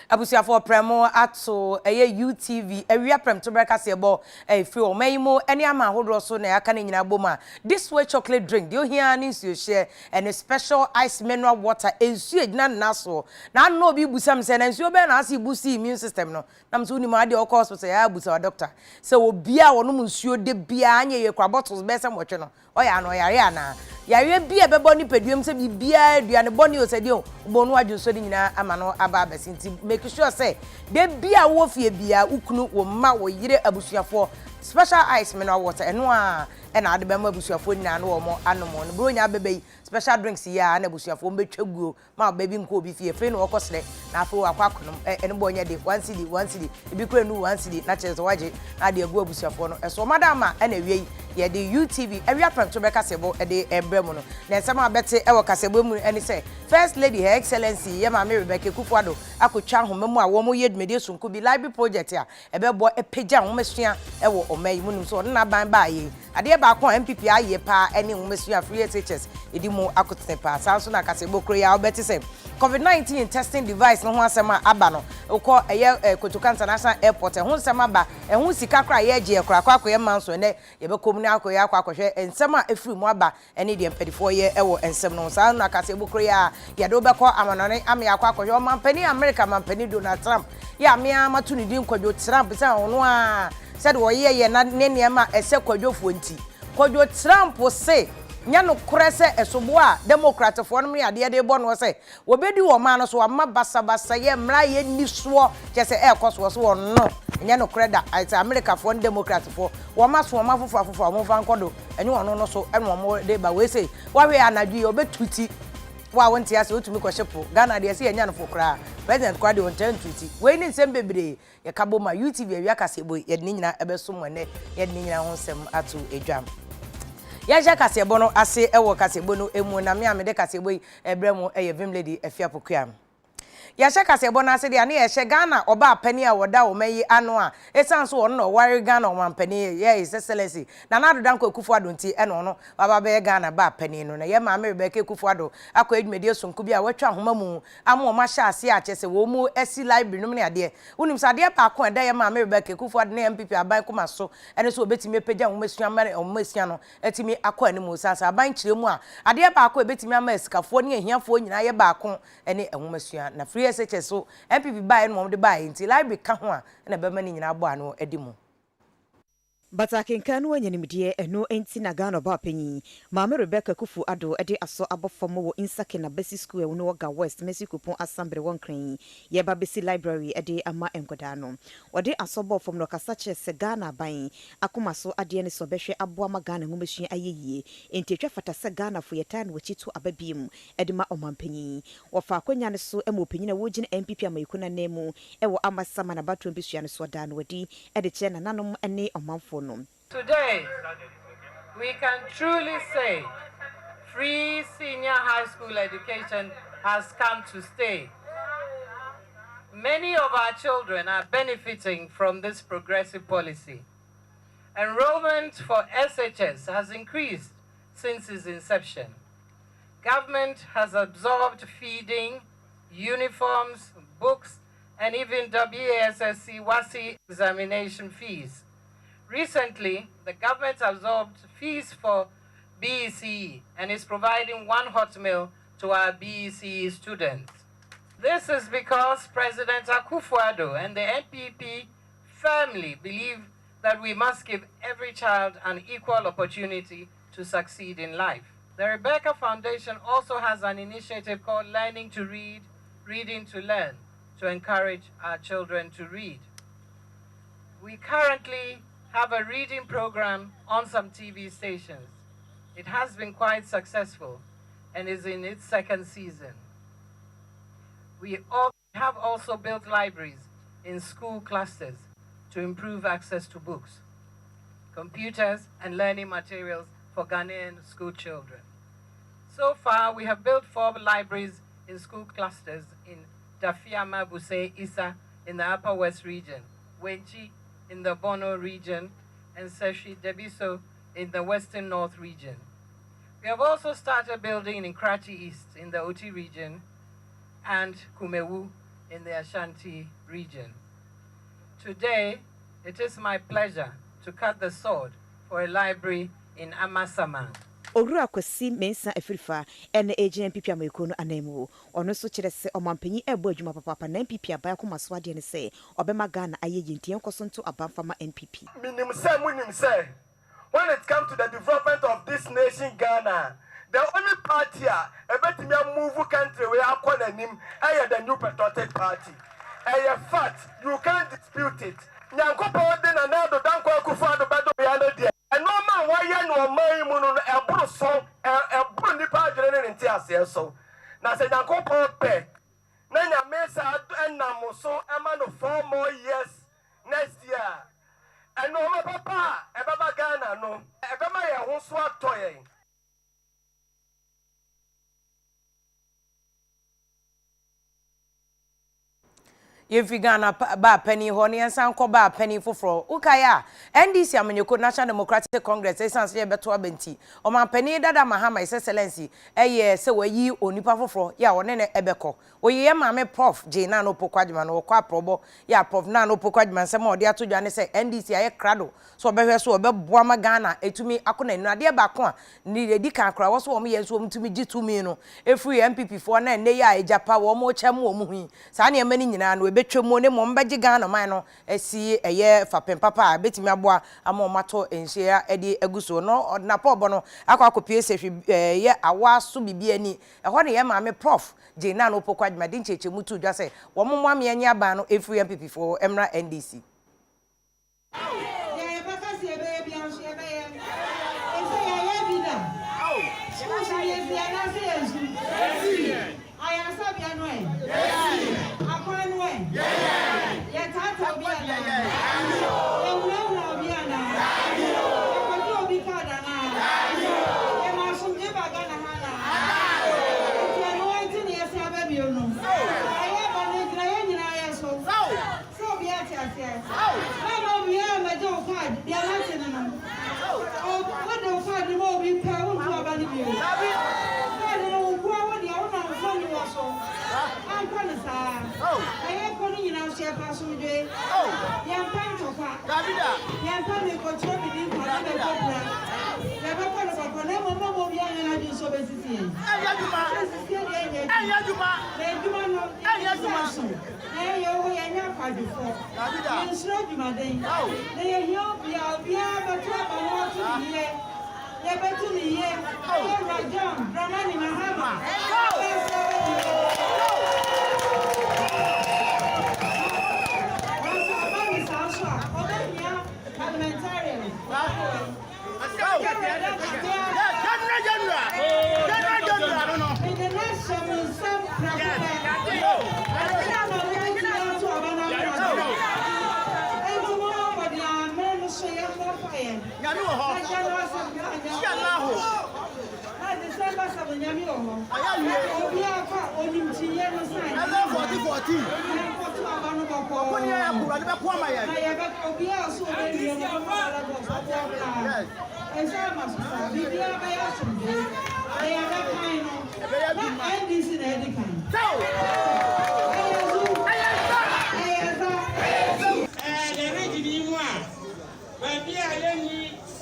Abusia for premo ato UTV ewia prem to break asebo free o mayimo any ama hodro so na aka nyina boma. This way chocolate drink you hear ni you share and a special ice mineral water ensu egina naso na no bi busam se na ensu be na asi busi immune system no nam so ni ma de okọ hospital ya busa doctor se obi a wonum nsuo de bia anye ye kwa bottles be se motwe no oya no yare ana yare bia bebo ni peduem se bibia aduane boni o se de obonu adwuso de nyina ama no aba abesinti make sure say de bia wo fie bia ukunu wo ma wo yire abusuafo special ice mineral water eno a na ade be ma abusuafo nyina no wo mo anomo no bro nya bebe special drinks ya na abusuafo mbetwaguo ma baby nko obi fie fe no okosle na afo akwakonom eno bo nya de 1 cd ebi kura nu 1 cd na chese waje na de agu abusuafo no eso madama na wiei ye de UTV ewia pram to be kasebo e de ebremu no na nsema abete e wo kasebo mu eni say first lady her excellency ye ma me Rebecca Kufuado akotwa homemu a wo mo ye dwumede sunku bi library project a ebebo epagya homesua e wo omai munum so na ban ba ye ade ba ko MPP aye pa eni homesua free SHS edi mu akotene pa sanso na kasebo kro ya obeti say COVID-19 testing device no ho asema aba no ukọ eye Kotoka International Airport ho nsema ba ho sika kra ye je kra kwakoye manso ne ye be komuni akoye akwakohwe nsema efiri mu aba ene de mpedifo ye ewo nsem no sa na kasebo kro ya ye do be ko amanone ame akwakohwe o mampani America mampani Donald Trump ya me amatu ni din kwadwo Trump se ono a said wo ye na ne ma ese kwadwofo nti kwadwo Trump se nya no krese esobo a democrat fo no me ade de bo no se obedi wo ma no so ama basa ye mra ye niso kese ekoso so no nya no kreda ite America fo democrat fo wo ma so ma fofo mo fa nkodo enye wono no so eno mo de ba we say wa we anadwi obetwiti wa wonti ase otumi ko shepo Ghana de se nya no fo kra president kwade won tan twiti we ni nsem bebre ye kabo ma UTV awia kasebo ye ni nyina ebeso mo ne ye ni nyina ho nsem ato edwam ya kasebo no ase ewo kasebo no emu na me amede kasebo ebremu eye vim lady Afia Pokua ya kasebo na ase de ane ye Ghana oba apani a woda o mayi ano a esanso wo no ware Ghana o mampani ye is excellency na na dodan ko Kufuado nti eno no baba be Ghana ba apani no na ye ma me Rebecca Kufuado akọ edwumede sonku bi a watwa homa mu amo ma sha ase a chese wo mu esi library no me ade unim sa de pa akọ eda ye ma me Rebecca Kufuado na MPP aban kuma so ene so obetimi pagya homa sua mare o masua no etimi akọ ani mu sasa aban kire mu a ade pa akọ ebetimi ama esikafo ne ahiafo nyina ye ba akọ ene homa sua na free SHS so MPP buy no mo de buy nti library ka ho a na be ma ni nyina abo ano edimu Batakenkan wanyanimdie eno enti na Ghana ba panyi Mama Rebecca Kufuado ede aso abofom wo insake na basic school e no ga West Mexico pon assembly wonkran ye ba basic library ede ama enkoda no ode aso bofom no kasache se Ghana ban akoma so ade ne so behwe aboa ma Ghana ngumesua ayeyie enti atwa fata se Ghana fo yetan wo chitu ababiem ede ma omampanyi wo fa akonya ne so ema opanyi na wo gine MPP amayikuna nemu e wo amasama na batro mbesua ne so da no wadi ede che na nanom ene omamfo. Today, we can truly say free senior high school education has come to stay. Many of our children are benefiting from this progressive policy. Enrollment for SHS has increased since its inception. Government has absorbed feeding, uniforms, books, and even WASSC WASSI examination fees. Recently, the government absorbed fees for BECE and is providing 1 hot meal to our BECE students. This is because President Akufo-Addo and the NPP firmly believe that we must give every child an equal opportunity to succeed in life. The Rebecca Foundation also has an initiative called Learning to Read, Reading to Learn, to encourage our children to read. We currently have a reading program on some TV stations. It has been quite successful and is in its 2nd season. We have also built libraries in school clusters to improve access to books, computers, and learning materials for Ghanaian school children. So far, we have built 4 libraries in school clusters in Afia, Mabuse, Isa in the Upper West region, Wenchi in the Bono region, and Seshi Debiso in the Western North region. We have also started building in Krati East in the Oti region and Kumewu in the Ashanti region. Today, it is my pleasure to cut the sword for a library in Amasaman. Owura kwasi mensa afirifa ene agent MPP ameko no anemu ono so kire se omampanyi ebo adwuma papa na MPP abaya koma so ade ne se obema Ghana aye yintien koso nto abanfama NPP. Minim say when it comes to the development of this nation Ghana, the only party ebetimi move country we akọ nanim the New Patriotic Party. A fact, you can't dispute it. Nyankopo de na na do danko akufo do bedo ya no de. And no man why ya no man mu no e buru so e buru nipa adwene ne nti ase so. Na se nyankopo pe na nyame sa enam so e ma no 4 more years next year. And no ma papa e baba Ghana no e be ma ye ho so atoye. Yefi Ghana ba penny ho ne yansan ko ba penny foforo ukaya NDC amanyeko National Democratic Congress esan se beto abenti o man penny dada mahama his excellency se wayi onipa foforo ya wone ne ebeko oyiye maame prof J na no pokwadima no kwa probo ya prof na no pokwadima se ma ode atodwa ne se NDC aye krado so obehwe so obeboa ma Ghana etumi akona nu ade ba ko a ni edi kan kra wo so wo ye so mtumi gitumi no efri MPP fo na ne ya ejapa wo mo chem wo mu hu sa ne mani nyina no betwemo ne mo mbaji Ghana man no esi eye fapem papa betimi aboa ama mato enhia edi aguso no na pobo no akwa se ye awa so bibia ni ho ne ye maame prof J na no pokwadima din cheche mutu dwa se wo mo ame anya ba no efri MPP for emra NDC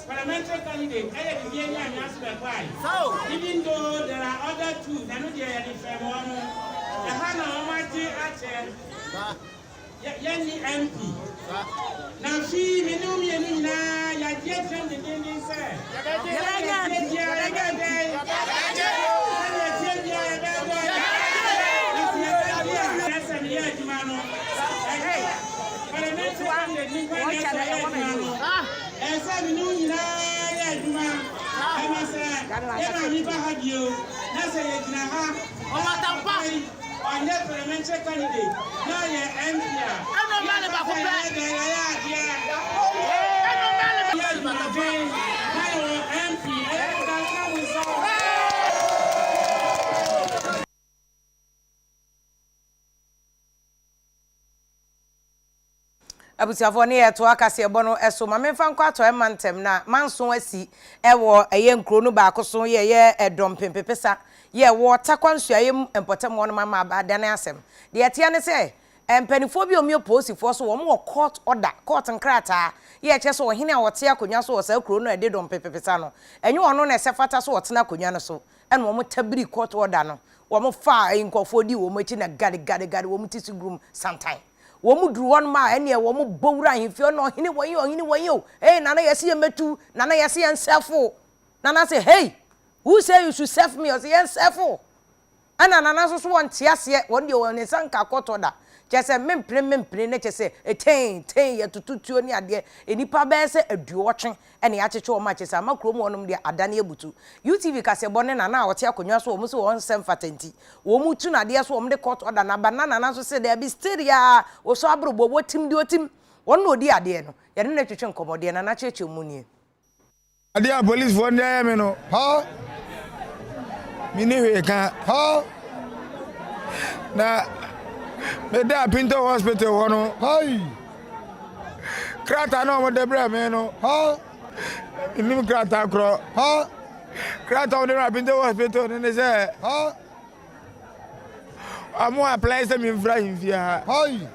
parliamentary candidate, even though there are other two, they know they are different one. The Hana Omati Achen, Yanni MP. Now she, me know me and Nina, ya dear friend, the Indian said. Parliamentary candidate. Now you're abusiafo ne yeto akase ebo no eso ma memfa nkwa to emantem na manso asi ewo eye nkro no ba akoso ye edom pempepesa ye wo takwansuayem empotem won mama abadane asem de yetia ne se empanifo bi omio posifo so wo court order court nkrata ye che so ohene a wote akonwa so wosa kro no ede dom pempepesa no enye ono na esefata so wotena akonwa no so ene wo tabiri court order no wo fa nkofo di wo machi na gade wo tisi group sometime womu duru won ma ene womu bowura ahimfio no ohene woyi o nana yesi yemetu nana yesi ensefo nana say hey who say you should serve me or say ensefo ana nana so won tiase won de won sanka kotoda chese mempre ne chese ten ye tututuo ni ade enipa be se aduotwe ene ya cheche o ma chese amakrom wonum de adane ebutu UTV kase bone nana wote akonwa so wo so won sem fatenti wo mu tu na de so wo de court order na banana na so se de be styria wo so abrobo wotim de otim won no di ade no ye ne twetwe nkomode na cheche mu ni ade a police for ndaya me no ha mini we kan ha na Midday Pinto Hospital wono hi krata no mo debra me no ha ni krata kro ha krata on the Pinto Hospital ne say ha amo apply se mi mfra himfia hi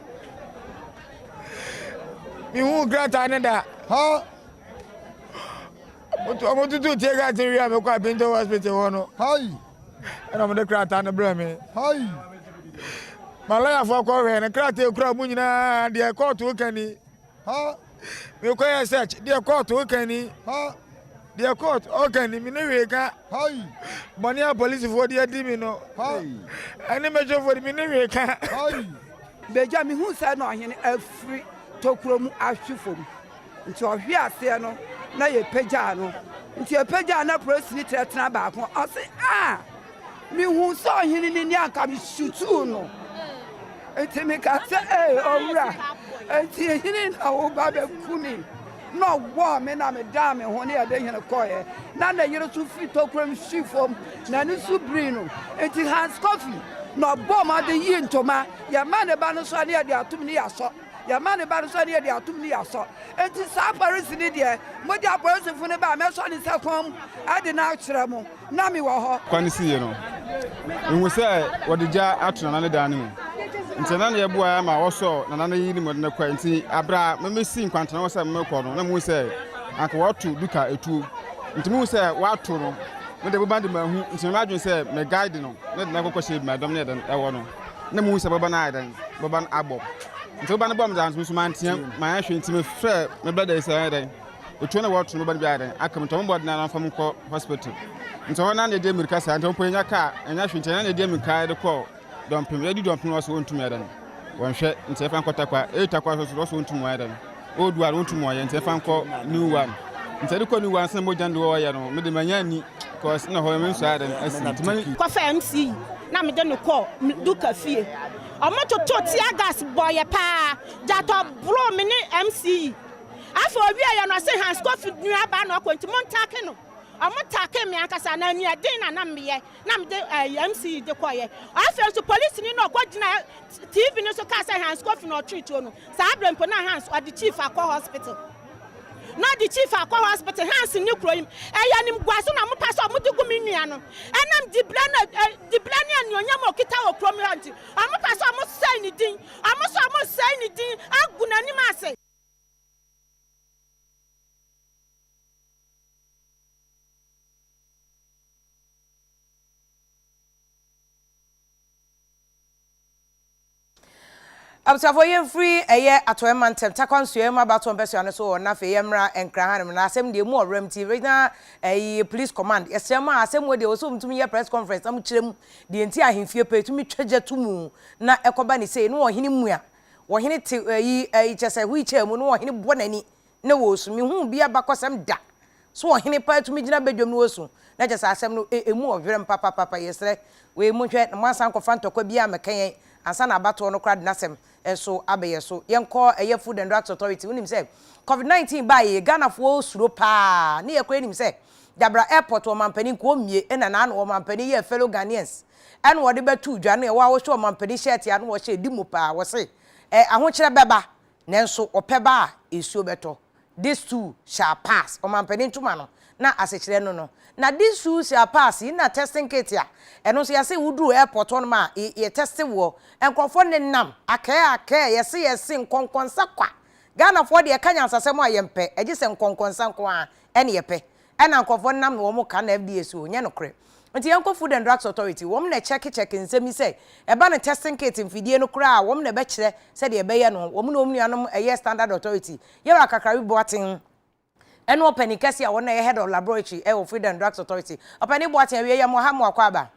mi hu krata ne da ha mo tutu tie ga tin wi am kwa Pinto Hospital wono hi na mo de krata ne bra me hi malaya for ko we na krate kura mu nyina de court kani ha me ko ya search de court kani ha de court kani mi ne we ka hai monia police for de di mi no ha ani mejo for mi ne we ka hai beja mi hu say no hene afri tokuro mu ahwefom nti ohwe ase no na ye peja no nti e peja na press ni tretena ba ko o se mi hu so hene ni aka mi shutu no enti me ka se owura enti hini na wo ba be kuni no wo me na me da me ho ne ya de hene koye na na yero su fi tokrom shifom na ni su brino enti Hans Coffee no bo ma de yi ntoma ya ma ne ba no so ne ya de atum ni ya so ya ma ne ba no so ne ya de atum ni ya so enti sa Paris ni de mo ja Paris fu ne ba me so ni sekom ade na akire mo na mi wo ho kwani si ye no nwu se wodija atuna na da ni mu ntena na yeboa ma woso na na yi ni mo na kwa nti abra memesi nkwantana wosa memekọ no na mu se aka watu duka etu nti mu se watu no me de baba de mahu nti me adwon se me guide no na de na kokọ she ma dom na de ewo no na mu se baba na adan baba na abo nti baba na bom dan so man tiam ma ahwe nti me frɛ me brother se adan otu na watu no baba bi adan aka me to mo na fam kọ hospital nti ho na na de mirika sa nti mo ponya ka enya hwe nti na na de mirika de kọ dompim ya di dompim waso ontum ya dan wonhwe nti efa nkota kwa etakwa so ontum ya dan odu ar ontum ya nti efa nkọ new one nti de kọ new one san mojan do ya no me de manya ni cause na ho me nso ya dan asinti kwa fa MC na me de no kọ duka fie omoto to tia gas boy pa jato bro me ni MC afa obi ya no se Hans Coffee nua ba na ọkọ nti montake no amutake me akasa na ni adin na meye na me MC de koye afa so police ni no gogina TV ni so ka say Hans Coffee no treat o no sa abrempo na Hans or the chief akọ hospital na the chief akọ hospital Hans ni kroyim eya nim guaso na mo paso mo de gumi nua no enam di blani anyonyam okita okrom hanti amo paso mo say ni din amo so mo say ni din aguna ni ase absafo ye free eye atoemantem takwansuye ma bato mpeso ne so na fe yemra enkrahan na asem de mu orem ti regional police command yesema asem we de oso mtumi ye press conference am kirem de enti ahemfie pe tumi twaje tumu na ekoba ni sei no ohini mua ohini ti chese hu ichemu no ohini bonani ne wo su mi hu bia bakosem da so ohini pa tumi gina bedwom no osu na chese asem no emu owerem papa yesre we mu hwe na mansan ko fantokwa bia mekan ansa na abato no krad nasem enso abeye so yenko eye food and drugs authority unim say covid-19 baye Ghana fo suro pa ne yekọ enim say Dabra airport o mampani ko mie na na o mampani ye fellow Ghanaians en wode betu dwane wa wo hwe o mampani shirt ya no wo hye dimu pa wo say ahokyere beba nanso opeba esuo beto these two shall pass omampani ntuma no na asechire no na these two shall pass in na testing kit ya eno so yase wudu airport on ma ye test wo enkrofo ne nam aka yese nkonkonsa kwa Ghana for the Kenya asasem ayempe eji se nkonkonsa nko a ene yepe ena nkrofo nam no mo ka na FDA so nye no kre nti yanko Food and Drugs Authority wom na check nsemi say eba na testing kit mfidie no kra wom na be kire se de ebe ye no wom na omnuanom eye standard authority yera kakari boaten eno opani kase a wona head of laboratory Food and Drugs Authority opani boaten we ye mo ha mo akwa aba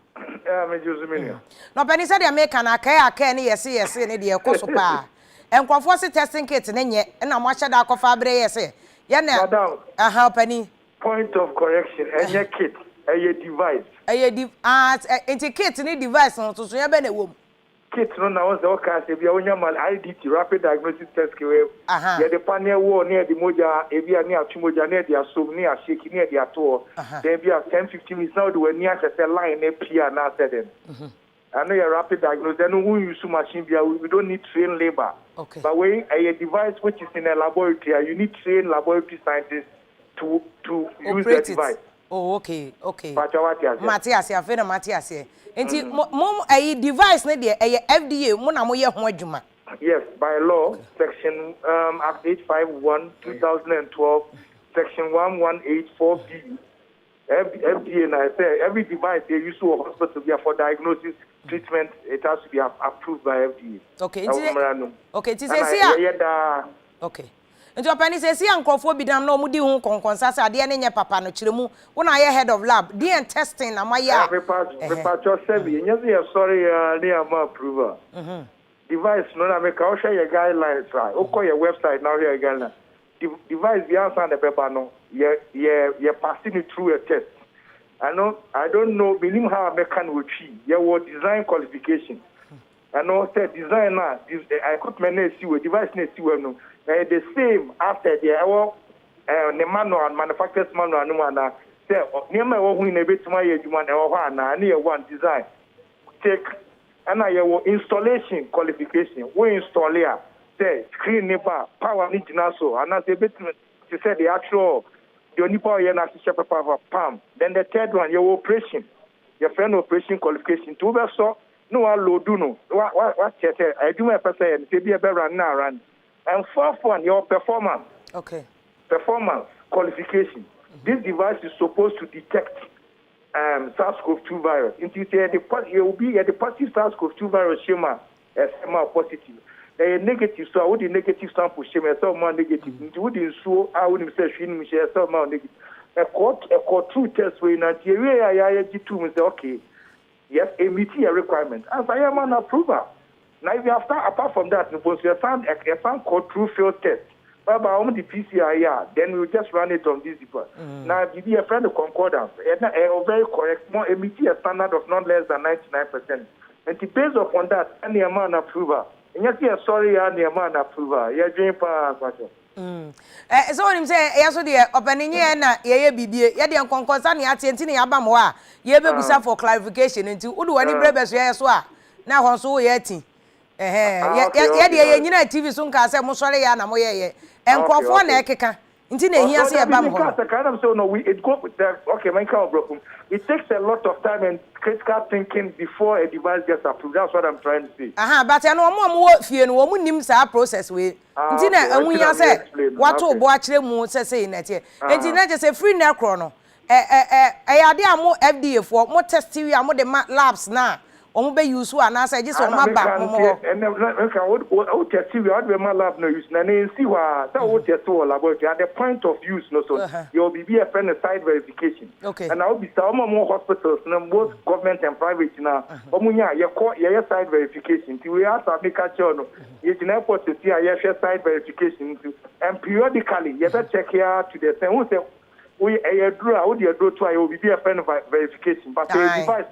me Josephine no opani say de make na aka ne yese ne de ekoso pa enkwofo se testing kit ne nye na mo ahye da akofa abre yese ye na aha opani point of correction enye kit a device. Into kit ni device on so ya be na wom. Kit no na won say o ka se bia onya mal IDT rapid diagnostic test ke ya the panel wo near the moja e bia ni atumoja near the asom ni a shake near the ato then bia 10-15 minutes now the we near say line e pia na said them. I know your rapid diagnosis then we use machine bia we don't need trained labor. Okay. But when a device which is in a laboratory you need trained laboratory scientists to use the device. Oh, okay. Matias, Afia na Matias. Enti mom a device ne de FDA mo na mo ye ho adwuma. Yes, by law, section Act 851 2012, section 1184B. FDA na say every device they use to hospital for diagnosis, treatment, it has to be approved by FDA. Okay, it says okay. Nti opani se si ankrofo bidam na omudi hu konkonsa sa de ne nye papa no kiremu wona ye head of lab DNA testing na maya repacho sebi nyazi sorry ni am approval device no na make o share your guidelines right o call your website now here again device the answer the paper no ye passing it through a test I don't know minim how make can we ye wo design qualification know say design na equipment na see we device na see we no the same after the manual manufacturer's manual no na say near my wo hu na betuma ye adwuma na ho ana na ye one design take and I installation qualification we install here say screen neighbor power need na so and say betuma to say the actual the only power here na share paper palm then the third one your operation your friend operation qualification to be so no load no what check I do my person say be a run now run. And fourth one, your performance. Okay. Performance qualification. This device is supposed to detect SARS-CoV-2 virus. It will be the positive SARS-CoV-2 virus schema positive. A negative, so I would the negative sample schema so more negative. It wouldn't show I wouldn't say so more negative. A court true test way na I say okay. Yes, a meeting a requirement. As I am an approval. Now, if you have apart from that, you found called true field test. But on the PCR, then we will just run it on this device. Now, if you have a friend of concordance, very correct, more emitting a standard of not less than 99%. And based upon that, any amount of approval. And you're sorry, any amount of approval. You're doing for so when him say yes so the opening na ye bibie ye de nkonkonsa ne atienti ne yaba mo a ye bebusa for clarification nti udu wani brebe so ye so a na hon so ye ti ye de nyina TV so nka say mo sore ya na mo ye enkofo na ekeka nti na ehia se ye ba mo okay my car broken. It takes a lot of time and critical thinking before a device gets approved. That's what I'm trying to say. But I know mo fie no mo nim sa process we nti na ahunya say wato bo akire mu say na tie nti na je say free na kro no ade amo FDA for mo test we amo de labs na omo be use na say just omo ba mo and o test we out be my lab no use na see wa that o test o laboratory at the point of use no so your be a friend side verification and I will be some more hospitals both government and private na omo nya ye side verification ti we have to make a sure no you can airport to see a side verification and periodically you better check here to the same say we a draw to I will be a friend of verification but the device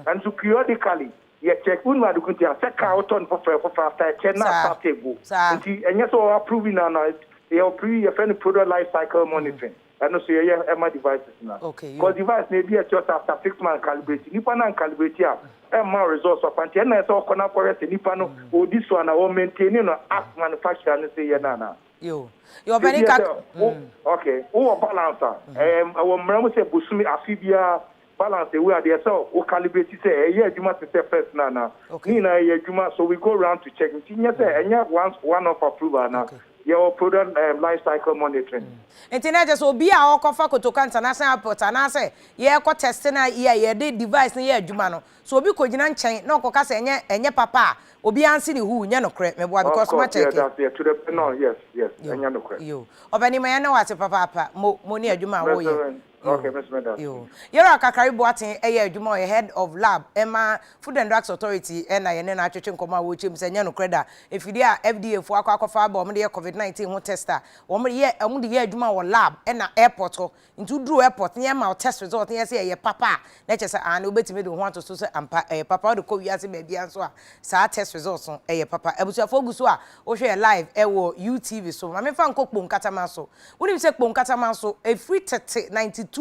and so periodically you check when we do kuntia check out on for after check na stable and yes so approving now you approve your friend product life cycle monitoring and also yeah, devices now. Okay. Because device may be just after 6 months calibrate. Nipa na calibrate here. More results of anti. And so corner forest nipa no. Oh, this one I will maintain no app manufacturer and say yeah na. Yo very okay. Oh, balancer. I will remember say busumi Afia balance the way there. So we calibrate say yeah, you must say first na. Okay. So we go around to check. Yes, and yeah, one of approval now. Your product life cycle monitoring. Internet just obi a okofa Kotoka International Airport and I say yeah ko test na yeah device na yeah adwuma no. So obi ko gina nchen na okoka say enye papa obi ansi ni hu nya no kre me boa because ma check. Yeah, to the no yes enya no kre. Yo. Obani ma na wate papa mo ni adwuma wo ye. Okay, Mr. Medal. Yo. Yera kakari boatin adwuma head of lab Emma Food and Drugs Authority na ye na atwetwe nkoma wo chim se nya no kreda. Efidi a FDA fo akwafa ba omde COVID-19 ho tester. Omde ye adwuma wo lab na airport ho. Into dru airport nya ma test result nya se ye papa. Na che se an obetime do ho anto so se ampa papa do ko wiase ba bia so a sa test results so ye papa. Ebusuafo guso a wo hwe live wo UTV so. Ma me fa nkokpo nkatama so. Woni se kpo nkatama so e free 92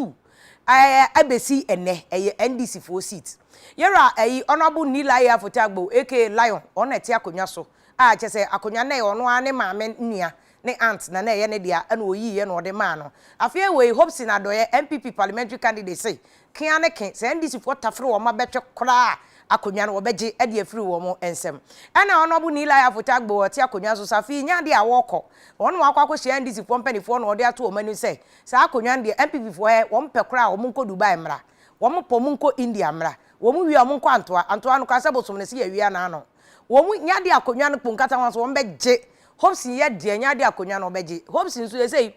abesi ene NDC for seat yera honorable Nila ya Fotagbo aka Lion on eti akonwa so a chese akonwa na ono ane maame nia ne aunt na ye ne dia na oyi ye no de ma no Afia we hopes na doye MPP parliamentary candidate say kian ne ken se NDC for tafre wo ma betwe kra akonwa no obeje e de afiri wo mo ensem na honorable Nila ya Fotagbo oti akonwa so safi nya de awoko ono akwa hye NDC for mpanifo no ode ato o manu say sa akonwa de MPP for he wo mpekra wo nko Dubai mra wo mpo nko India mra wo mu wi nko antoa no kasa bosom ne se ya wi ana no wo mu nya de akonwa no kponkata wanso wo mbeje hopes ye de nya de akonwa no beje hopes nso ye say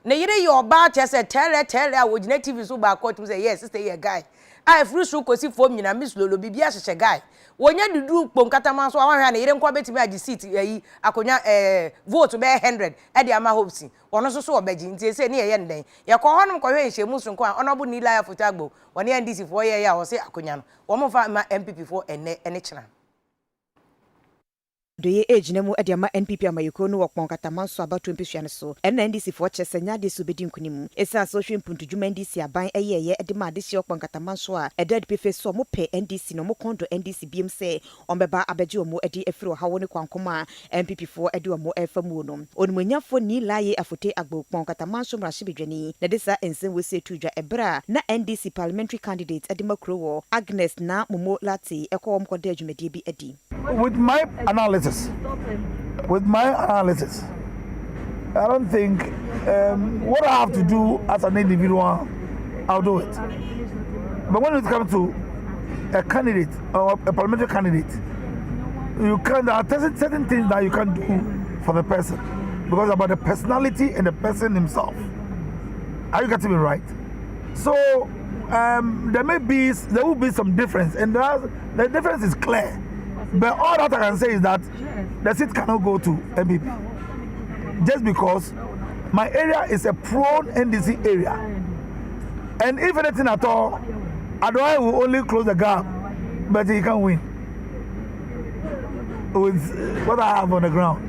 ne yire ye oba chese tele a wo gina TV so ba court say yes sister ye guy I free so kosi fom nyina miss lolo bibia hye guy wonya dudu kponkata manso awanhwa na yire nkwa betimi agi seat yi akonwa vote be 100 e de ama hopes wono so obeji ntie se ne ye nden ye ko honum ko hwe nhye musu nko honorable Nila ya Fotagbo woni NDC for ye ya wo se akonwa no wo mo fa ma MPP for ene chena doye age nemu ediama NPP amayiko no wokpon katamanso about 20 so NDC for chesenya de so bedi nkunimu esa social impuntu juma NDC aban eyeye edema de si okpon katamanso a edad pefe so mo pe NDC no mo kondo NDC biem se ombeba abeji omo edi efiro hawo ne kwankoma MPP for edi omo efamu no onumunyafo ni laye afote agbo okpon katamanso mrashibedwani na desa ensen wese tudwa ebra na NDC parliamentary candidate edema krowo Agnes na momo lati ekwom kwode adwumadi bi edi with my analysis, I don't think what I have to do as an individual, I'll do it. But when it comes to a candidate or a parliamentary candidate, there are certain things that you can do for the person because about the personality and the person himself. Are you getting me right? So there will be some difference, and the difference is clear. But all that I can say is that the seat cannot go to MPP. Just because my area is a prone NDC area. And if anything at all, Adonai will only close the gap, but he can win. With what I have on the ground.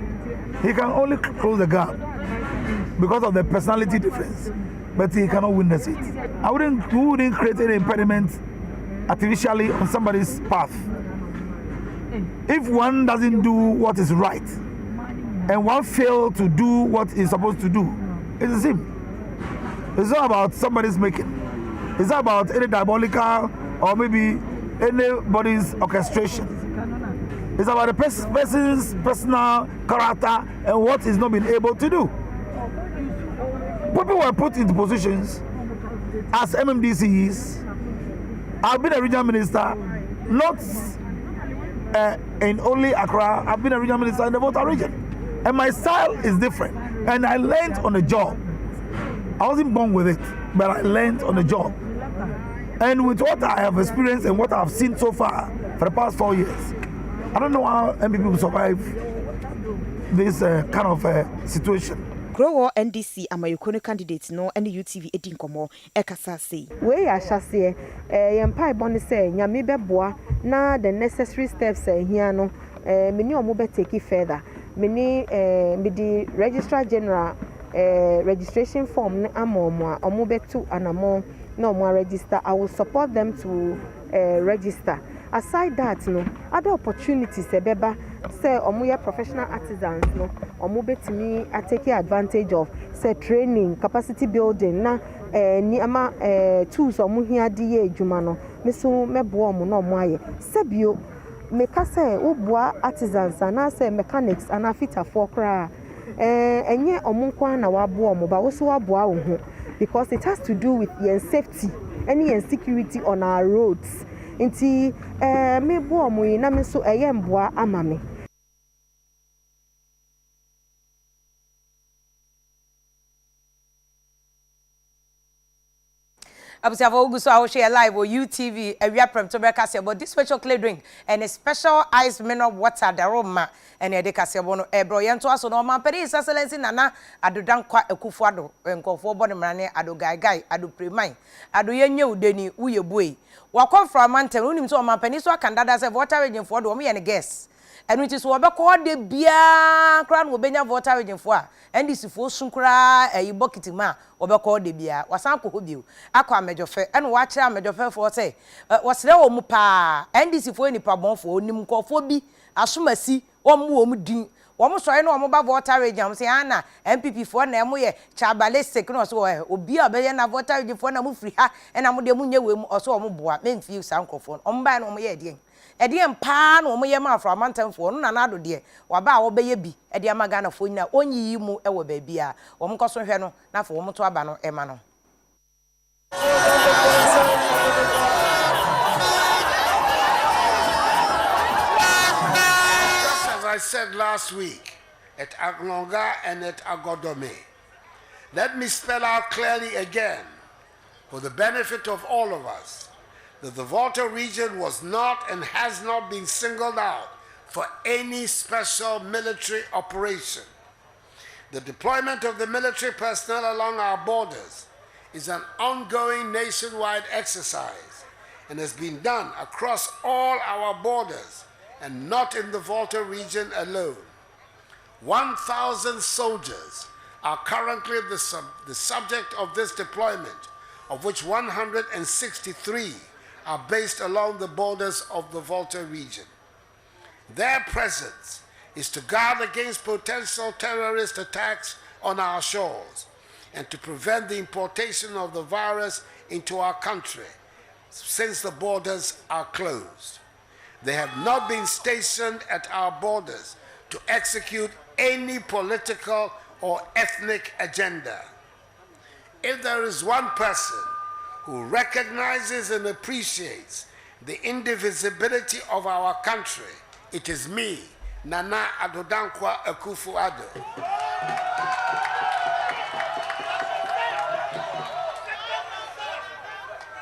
He can only close the gap because of the personality difference, but he cannot win the seat. We wouldn't create any impediment artificially on somebody's path. If one doesn't do what is right and one fails to do what he's supposed to do, it's him. It's not about somebody's making. It's not about any diabolical or maybe anybody's orchestration. It's about the person's personal character and what he's not been able to do. People were put into positions as MMDCs. I've been a regional minister, not in only Accra. I've been a regional minister in the Volta region, and my style is different. And I learned on the job. I wasn't born with it, but I learned on the job. And with what I have experienced and what I've seen so far for the past 4 years, I don't know how MPP will survive this kind of situation. Grow NDC amayukono candidate no any UTV edin komo ekasa say. We ahase yempa ibone say nyame beboa na the necessary steps here no me ni omo be take further. Me ni me di Registrar General registration form ne ama omo betu anamo na omo register. I will support them to register. Aside that, no other opportunities ebeba say omo ye professional artisans no omo betimi take advantage of say training, capacity building na ni ama tools omo hia di ye adwuma no me so mebo omo na omo aye sebio meka say oboa artisans and say mechanics and afitafo kra enye omo kwa na wabo omo ba wo so waboa wo ho because it has to do with your safety and security on our roads. Inti me bo omo yi na me so mboa ama me. Abusia for Uguso I will share live on UTV Awia Prem to break about this special clay drink and a special ice mineral water the Roma and a decasiabono ebro yento aso no man pedi excellency nana adodan kwa ekufuado nkofo bonemrane ado gai ado premin ado yenye udeni uye boy wakon from mountain unim so man pedi so akandada se water region for do me and guess and which is wo be call de bia kra no benya water region for and this for sunkra e bucket ma wo be call de bia wasan ko bio akwa mejofe and wa kira mejofe for say wasre wo mu pa and this for ni pa bon for onim nkofo bi asomasi wo mu wo mu din wo mu soye no wo mu ba water region say ana MPP for na emo ye chabalistic no so obi a be ye na water region for na mu free ha na mu de mu nye we mu so wo mu boa memfi sankofo o mba na wo mu ye de Ediye mpa na omo ye ma fra mantamfo no na nado de waba a wo be ye bi ediye magana fo nyina onyi mu ewo ba bia wo mko so hwe no na fo wo mto aba no ema no. Just as I said last week at Aglonga and at Agodome, let me spell out clearly again for the benefit of all of us that the Volta region was not and has not been singled out for any special military operation. The deployment of the military personnel along our borders is an ongoing nationwide exercise and has been done across all our borders and not in the Volta region alone. 1,000 soldiers are currently the subject of this deployment, of which 163 are based along the borders of the Volta region. Their presence is to guard against potential terrorist attacks on our shores and to prevent the importation of the virus into our country since the borders are closed. They have not been stationed at our borders to execute any political or ethnic agenda. If there is one person who recognizes and appreciates the indivisibility of our country, it is me, Nana Adodankwa Akufo-Addo.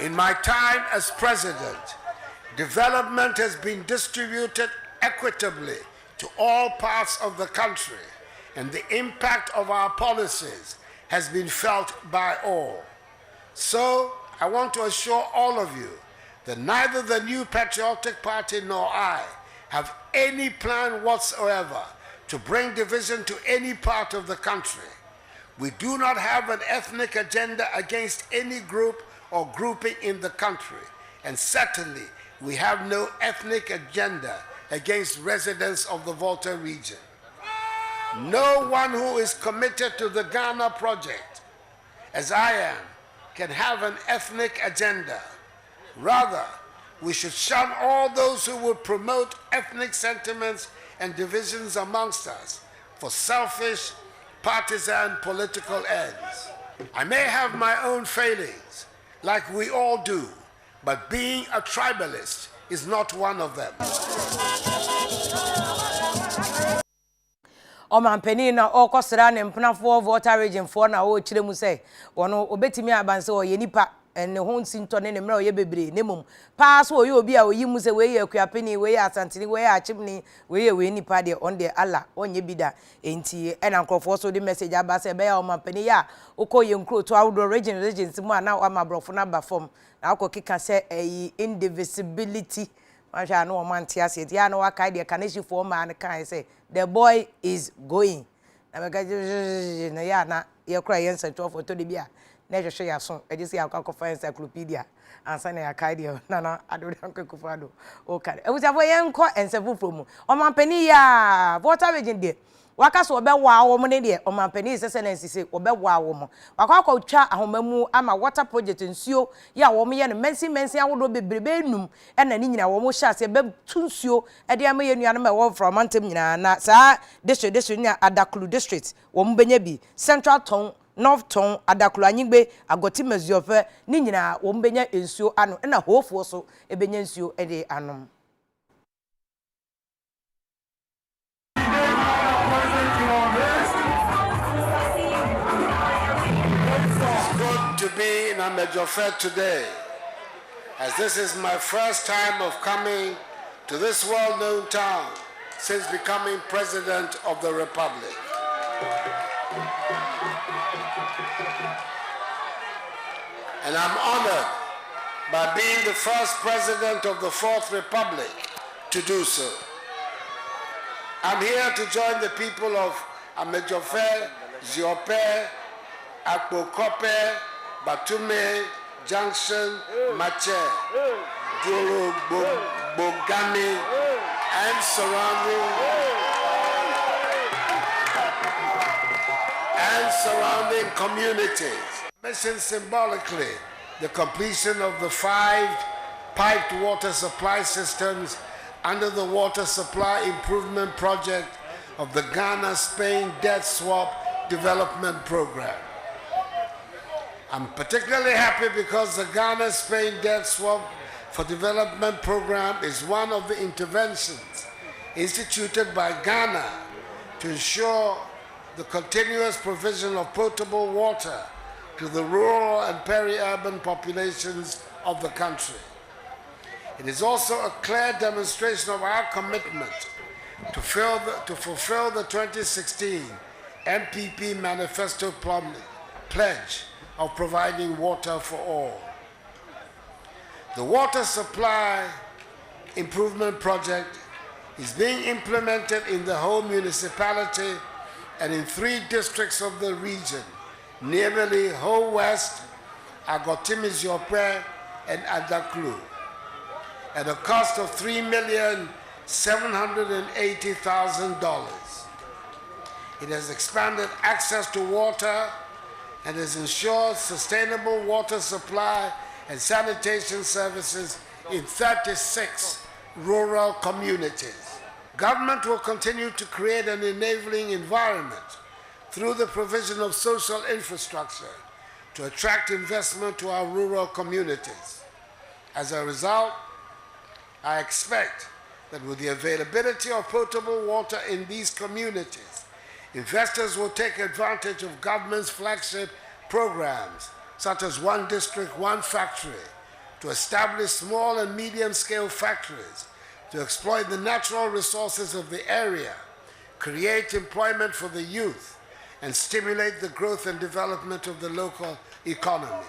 In my time as president, development has been distributed equitably to all parts of the country, and the impact of our policies has been felt by all. So, I want to assure all of you that neither the New Patriotic Party nor I have any plan whatsoever to bring division to any part of the country. We do not have an ethnic agenda against any group or grouping in the country, and certainly we have no ethnic agenda against residents of the Volta region. No one who is committed to the Ghana project, as I am, can have an ethnic agenda. Rather, we should shun all those who would promote ethnic sentiments and divisions amongst us for selfish, partisan political ends. I may have my own failings, like we all do, but being a tribalist is not one of them. Omampeni na okosira ne mpenafo Volta region for na o kire mu se wono obetimi abanse o ye nipa ne ho nsinto ne mra o ye bebre ne mum pa so o ye obi a oyi mu se we ye akuapeni we ye asantini we ye achimni we ye we nipa de on de Allah onye bida enti ena nkrofo so de message abase be ya omampeni ya ukoye nkro to outdoor regions mu ana amabrofo na ba form na akokika se indivisibility Masha no man tiase dia no waka de kaneshi for man kan say the boy is going na me ga na ya na ye kra yen central photo de bia na hwehwe ya so e just ya akwa encyclopedia ansa na ya kai de na ado de nkekufu ado o kare ebusafo yen ko ensefu from omampani ya water region de waka so obewa awom ne de omampani excellence se obewa awom wakwa twa ahomamu ama water project nsuo ya awom ye no mensi awodo bebrebe enum na ni nyina awom hya se be tunsuo e de ama ye nuano ma wo from antem nyina na sa district ni Adaklu district wo mbenya bi Central Town North Town Adaklu anyigbe agoti maziofe ni nyina wo mbenya ensuo ano na hofuo so ebenya nsuo e de anom. To be in Amejofe today, as this is my first time of coming to this well-known town since becoming President of the Republic. And I'm honored by being the first President of the Fourth Republic to do so. I'm here to join the people of Amejofe, Ziope, Akpokope, Batume, Junction, Mache, Duro, Bogani, and surrounding communities. Mention symbolically the completion of the 5 piped water supply systems under the Water Supply Improvement Project of the Ghana-Spain Debt Swap Development Program. I'm particularly happy because the Ghana-Spain Debt Swap for Development Program is one of the interventions instituted by Ghana to ensure the continuous provision of potable water to the rural and peri-urban populations of the country. It is also a clear demonstration of our commitment to fulfill the 2016 MPP Manifesto pledge of providing water for all. The Water Supply Improvement Project is being implemented in the whole municipality and in 3 districts of the region, namely Ho West, Agotimi-Ziope, and Adaklu, at a cost of $3,780,000. It has expanded access to water and has ensured sustainable water supply and sanitation services in 36 rural communities. Government will continue to create an enabling environment through the provision of social infrastructure to attract investment to our rural communities. As a result, I expect that with the availability of potable water in these communities, investors will take advantage of government's flagship programs, such as One District, One Factory, to establish small and medium-scale factories to exploit the natural resources of the area, create employment for the youth, and stimulate the growth and development of the local economy.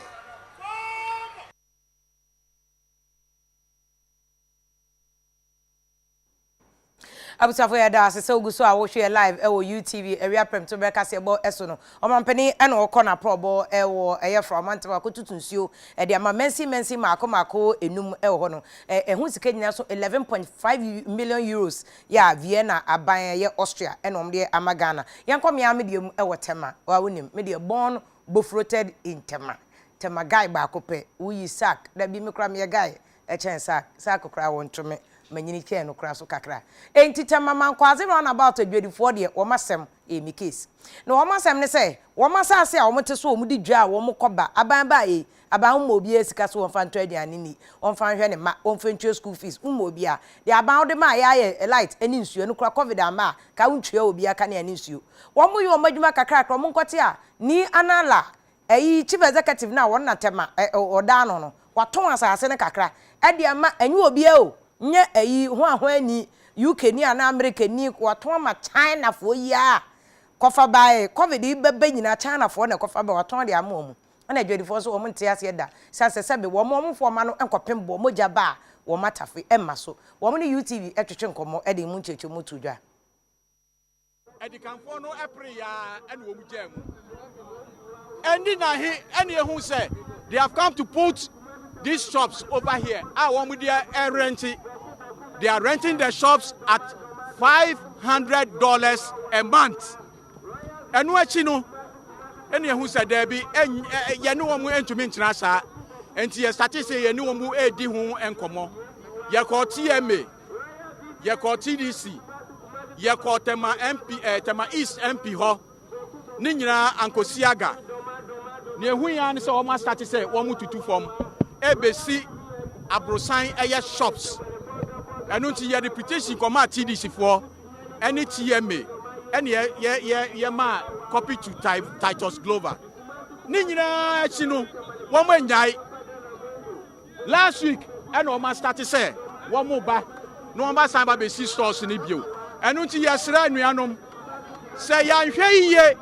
Abusafo ya da se oguso a wo hwe live e wo UTV area prem to breka se bo eso no omampani e na okọ na probo e wo eye from antwa kotutunsuo e de ama mensi mako enum e wo no hu sika nyina so 11.5 million euros ya Vienna aban ye Austria e no mde amagana yankom ya medium e wo tema wa wonim media born bofroted in tema guy ba kope uyi sack da bi mekra me guy e chen sack kra wontome manyini ke no kra so kakra entita mama nkwaze run about adwedifo de wo masem emi case no wo masem ne say wo masase a wo mete so wo mudi dwa wo mkoba aban ba aban mo obi esika so wo fa nto aduane ni wo fa hwe ne ma wo fa ntwe school fees mo obi a de aban de ma ya light eni nsuo no kra covid ama ka untwe obi aka ne eni nsuo wo mo yi wo madwuma kakra kra mo nkote a ni anala chief executive na wo na tema oda no waton asase ne kakra e de ama enyu obi a o nye eyi ho ahwani UK ni ana America ni waton ma China fo ya kofa bae covid bebe nyina China fo na kofa ba waton de amomu ana adwedifo so wo mte ase da sanse sebe wo momfo ma no enkopembo moja ba wo matafe emma so wo mo ne UTV etwetwe nkomo e de mu ncheche mu tudwa the campo no Apria and Womujam. And then who said they have come to put these shops over here. I want with their renting. They are renting the shops at $500 a month. And what you know, any who said there be and you know I'm going to mention us, and you started saying you know I'm a di home and come on. You call TMA, you call TDC, you call Tema MP, Tema East MP Ho, Nina Uncle Siaga. Near who you so almost started say 1 to 2 form. ABC Abrosign Air shops. And don't you reputation come at TDC for any TMA, and yeah, ma copy to Titus Glover. Nina, Chino, 1 man die last week, and almost started say 1 more back. No one by ABC stores in Ibio. And don't you yes, say, I'm here.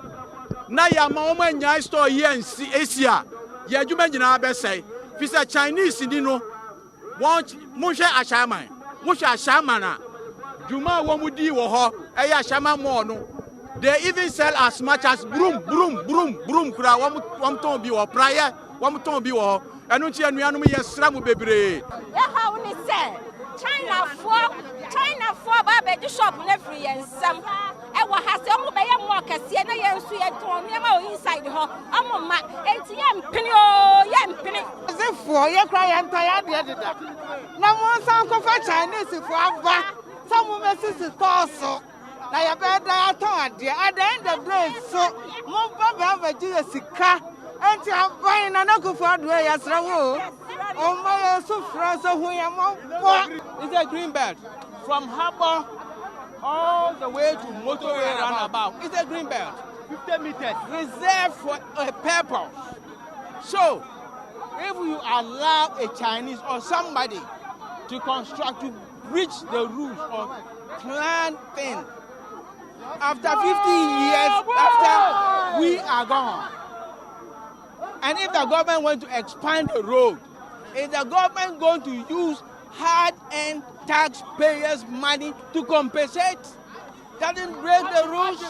Now, your mama and your store here in Asia. Yeah, you mentioned our best say. If it's a Chinese, you know, want Musha Ashaman, Musha Shamana, Juma Wamudi or her, Aya Shama Mono. They even sell as much as broom, kura, one ton be or prior, 1 ton be or, and don't you know me a slam baby. Yeah, how we say China for Baby shop every and some. I was has some by a market, Siena, and Suya inside her. I'm on my ATM penny or yam penny. As if for your cry and tired the other. Now, one sound of Chinese if I some women is also. Now, you better I thought, dear, at the end of the day, so more Baba Jessica, and I'm buying an uncle for the way as Rawo. Oh, my so frozen, who am It's a green belt from Harbour all the way to motorway roundabout. It's a green belt, 50 meters, reserved for a purpose. So, if you allow a Chinese or somebody to construct, to breach the rules or plan things, after 50 years, after we are gone, and if the government wants to expand the road, is the government going to use hard-earned taxpayers' money to compensate? Doesn't break the rules.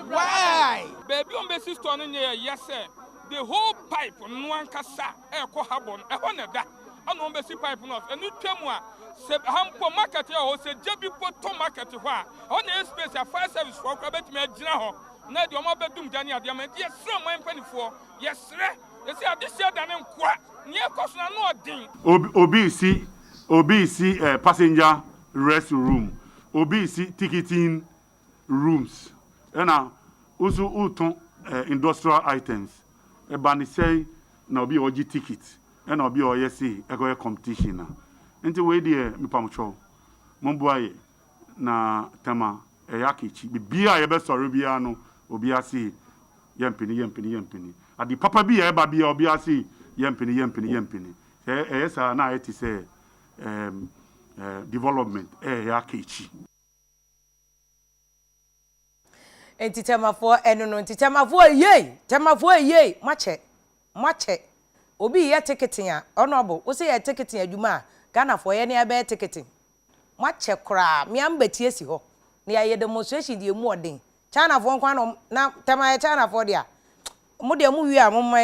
Why? Baby on basis to an yes, sir. The whole pipe on one cassa, echo habon, a honor that. I know basic pipe enough. And you tell me, said Hampo market or said Jabby Poto market. On the space, a fire service for Quebec Medina. Now your mother doom Daniel Diamond. Yes, sir, my penny for. Yes, sir. You see, this year than I'm quite near Cosna no OBC passenger rest room, OBC ticketing rooms, and now also uton industrial items. A banny say now be OG tickets, and I'll be OSC a competition now. And the way dear Mipamucho, Momboy na Tama Yakichi, be a best Rubiano, Obiasi, Yampini. At the Papa be a baby Obiasi, Yampini. Yes, now it is a development Yakichi. And Titama for Eno, Titama for ye, Mache. Obi ya ticketing, honorable, we say a ticketing a Juma, Ghana for any abe ticketing. Mache cra, me am betiesi ho. Near your demonstration, the more ding. China for one now, Tama China for dia. Mudia movie,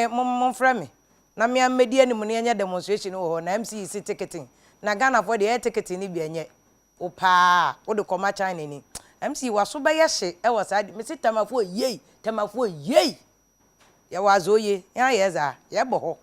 Mom Frame. Na me am media ni demonstration ho na MCC ticketing. Na Ghana for the ticketing ni bienye. Opa, wo de koma China ni. MC waso ba yehye e wasade me sit tamafo ye. Ya wazoye, ya yeza, ya boho.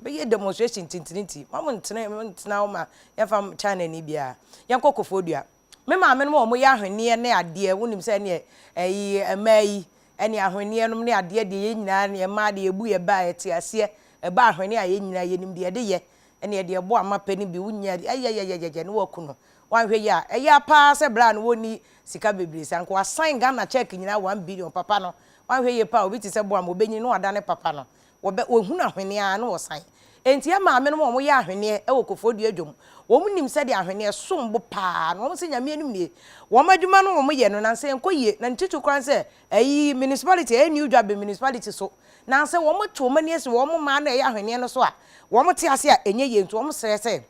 Be ye demonstration tintiniti. Mamu ntena o ma ya fam China ni bia. Ya kokofodua. Me ma me no mo ya hwene ne ade wonim se ne emayi ene ahwene no ne ade de ye nyina ne ma de ebu ye ba eti ase e ba ahwene a ye nyina ye nim de ye ene de bo amapani bi wunya ayayayaya ne wakuno wanhwe ya eya pa se bra no woni sika bebre sanko assign Ghana check nyina 1 billion papa no wanhwe ye pa obi ti se bo am obenyi no wada ne papa no wo hunu ahwene a no wo sign enti ya ma me no mo ya ahwene e wokofodua dwom wo munim se de ahwene sombo pa no mo se nyame anim ne wo madwuma no mo ye no na se enkoye na ntitu kran se ayi municipality new job municipality so na se wo mo to mani ese wo mo ma na ya ahwene no so a wo mo te ase a enye ye ntu wo mo sere se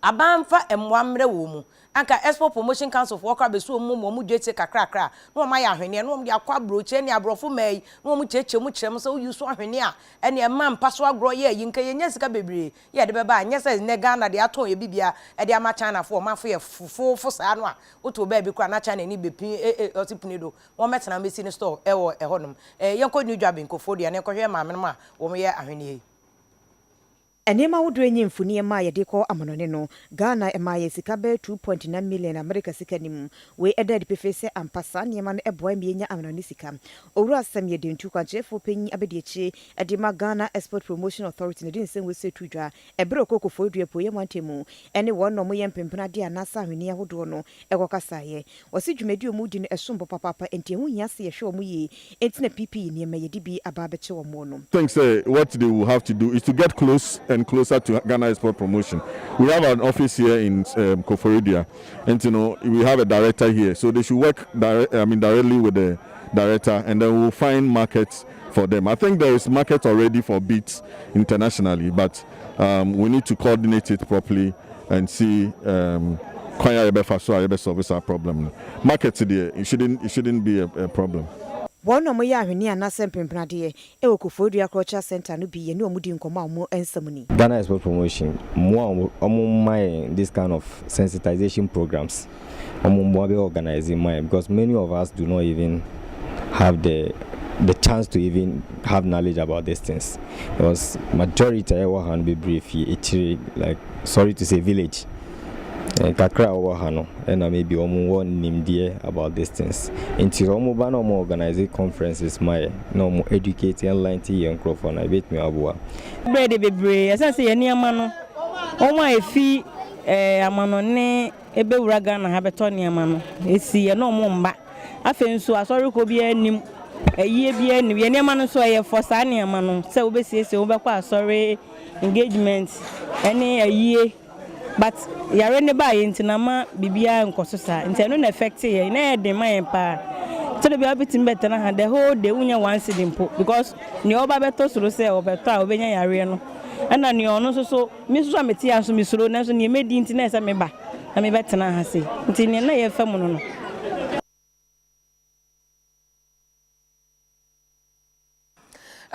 abanfa emwamre wo mu anka export promotion council for okra beso mu dwete kakrakra no ma ya ahwene no de akwa broche ne abrofo mai no mu cheche mu kyerem so yusu ahwene a ene emma mpaso agro ye yinka yenya sika bebre ye de beba anya se ne Ghana de aton ye bibia e de ama China for ma fo ye fofo sa no a oto ba bi kwa na China ni bepin otipunido wo metena mesi ne store e wo e honom yenko new job nkofo de ne kohwe ma me ma wo me ye ahwene Enema wodro enyi mfuni ema yede ko amonone no Ghana ema ye sika be 2.9 million America sika nim we edad pefese ampasa niema no eboa mienya amonone sika owura asem ye dentu kwachefo panyi abediechi edema Ghana Export Promotion Authority ne din sen we setudwa ebere kokofo dua poye mantemu ene wonno mo ye mpempena de anasa hwene ahodo no ekokasaye wose dwumadi omudi no esombo papa enti hu hiase ye hwe omo ye enti na PP niema yedi bi ababeche wo mo no. Thanks. What they will have to do is to get close and closer to Ghana Export Promotion. We have an office here in Koforidua, and we have a director here, so they should work directly with the director, and then we'll find markets for them. I think there is market already for beets internationally, but we need to coordinate it properly and see solve our problem. Market today, it shouldn't be a problem. One of my ahwini anasem pempnade e Okofodua Culture Center no bi ye ne omudi nkoma omo ensamuni. Ghana Export Promotion more my this kind of sensitization programs more be organizing my because many of us do not even have the chance to even have knowledge about these things. Because majority I can be brief like sorry to say village. Kakra over hano and maybe omo nimdie about these things. Until omo ba no organize conferences my no mo educate and line ti young crofon I bet me abua. Bread bebre asanse ye niama no. Omo efi amano ne ebe uraga na ha beto niama no. Esi ye no omo mba. Afe nso asori ko bi anim eyie bi anim ye niama no so ye for sa niama no. Se obesiesie obekwa asori engagement any eyie. But yare ne ba ye ntina ma bibia nkoso sa ntia no na effect ye na e de ma yen pa so de bia bitim better na the whole day unya one cedi mpo because ni oba beto soro se obeto a obenya yare no na ni ono so mi so ameti aso mi soro na so ni emedi ntina ese me ba na me betena ha se nti ni na ye fa mu no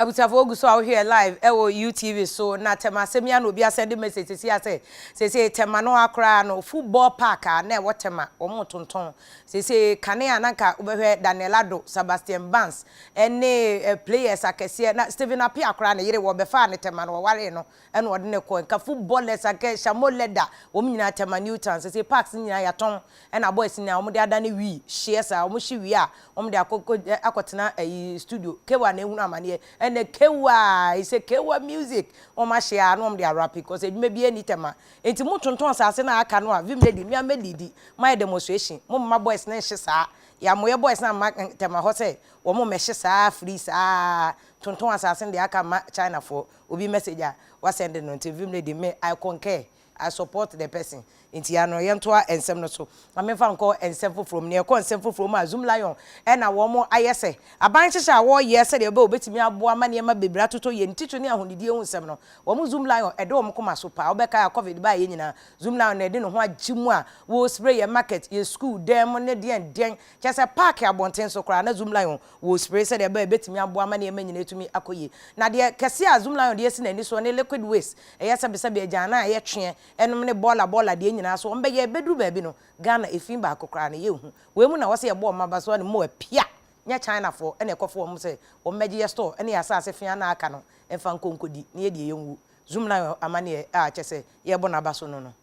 Abutafo oguso awo here live ewo UTV so na tema semia no bia send message say tema no akra no football park na e wotema omo tonton say kane ananka obehwe Danielado Sebastian Bans ene players akese na Steven Apia akra na yire wo befa ne tema no ware no ene wode ne ko nka footballers ake Shamo Leda wo nyina tema Newton say parks nyina yaton ena boys nyina omo de adane wi shares a omo hyi wi a omo de akotena studio kewa na ehunu amane ene kewa ise kewa music o ma share no de rap because edwuma bi anytime enti mutonton asase na aka no a vim lady mi amelidi my demonstration mo ma boys na hye saa ya moye boys na ma tema ho say wo mo me hye saa free saa tonton asase de aka ma China for obi message a wa send no enti vim lady me I concur I support the person inti ya no yentoa ensem no so amefa nko ensem from ne ko ensem from Zoom Lion e na wo mo ayese aban hyehyɛ wo yese de be obetimi aboa ma ne ma bebra toto ye ntito ne ahonidie hu nsem no wo mo Zoom Lion e de wo mo koma so pa obeka ya covid ba ye nyina Zoom Lion na de no ho agimu a wo spray ye market ye school dem ne den kyese park abonten so kra na Zoom Lion wo spray se de be betimi aboa ma ne ma nyina etumi akoye na de kese a Zoom Lion de yesi na ni so ne liquid waste e yese be se be agana ye twe enom ne bola de nyina so mbe ye bedru ba bi no Ghana efin ba akokra na ye hu we mu na wo se ye bo maba so ne mo apia nya China for ene ekofo mo se o meje ye store ene ya sa se fia na aka no emfa nkonkodi na ye de ye nwu Zoom Lion amane a chese ye bo na ba so no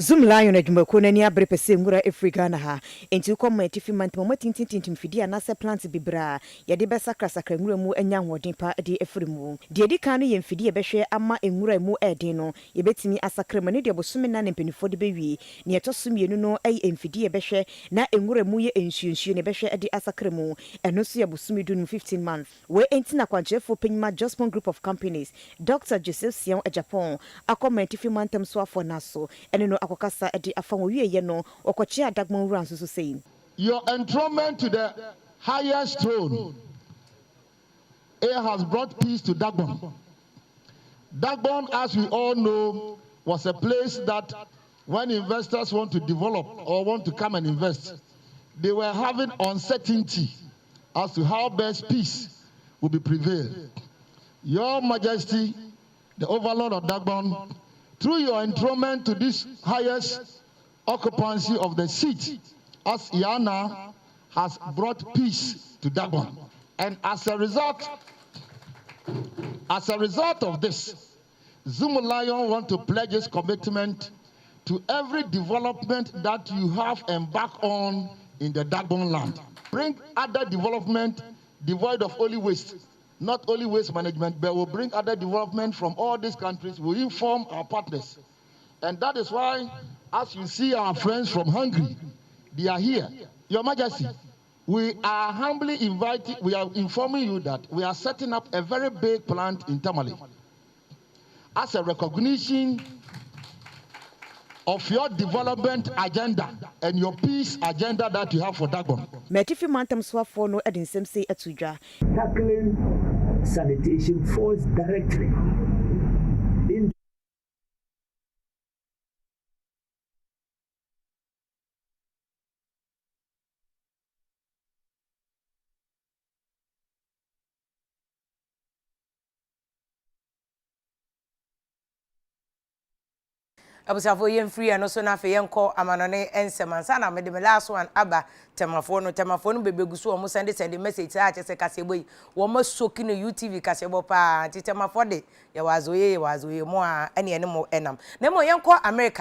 Zoom Lion adwumako nani abre pese ngura Africa na ha enti ukoma etifi mantimo tintintintim fidi anase plant bibra ye de besakra sakra ngura mu anya hoden pa de afrimu de edi kan no ye mfidi ye behwe ama ngura mu eden no ye betimi asakra mani de bosome na ne mpenifo de bewie ne etoso mienu no ai mfidi ye behwe na ngura mu ye ensuensuo ne behwe de asakra mu eno so ye bosome dun 15 months we enti na kwanchefo penyima Jospon Group of Companies Dr. Joseph Sian Japan akoma etifi mantam so afo naso ene no akokasa edi afanwo wieye no okoche adagmon wura nso saying your enthronement to the highest throne it has brought peace to Dagbon. Dagbon, as we all know, was a place that when investors want to develop or want to come and invest, they were having uncertainty as to how best peace will be prevailed. Your Majesty, the Overlord of Dagbon, through your enthronement to this highest occupancy of the seat as Iana, has brought peace to Dagbon. And as a result of this, Zumu Lion want to pledge his commitment to every development that you have embarked on in the Dagbon land. Bring other development devoid of only waste, not only waste management, but will bring other development from all these countries. We inform our partners. And that is why, as you see our friends from Hungary, they are here. Your Majesty, we are humbly inviting, we are informing you that we are setting up a very big plant in Tamale as a recognition of your development agenda and your peace agenda that you have for Dagbon. Metifi Mantam Swafo no Edin Semse Etudra. Tackling sanitation falls directly in abusafo yen free and also na fe yen call amanone ensemansa na me the last one aba temafo no bebegusu o mo send message a chese kasebo wo ma soki no UTV kasebo pa ti temafo de ye wazoye mo a ene mo enam na mo yen call America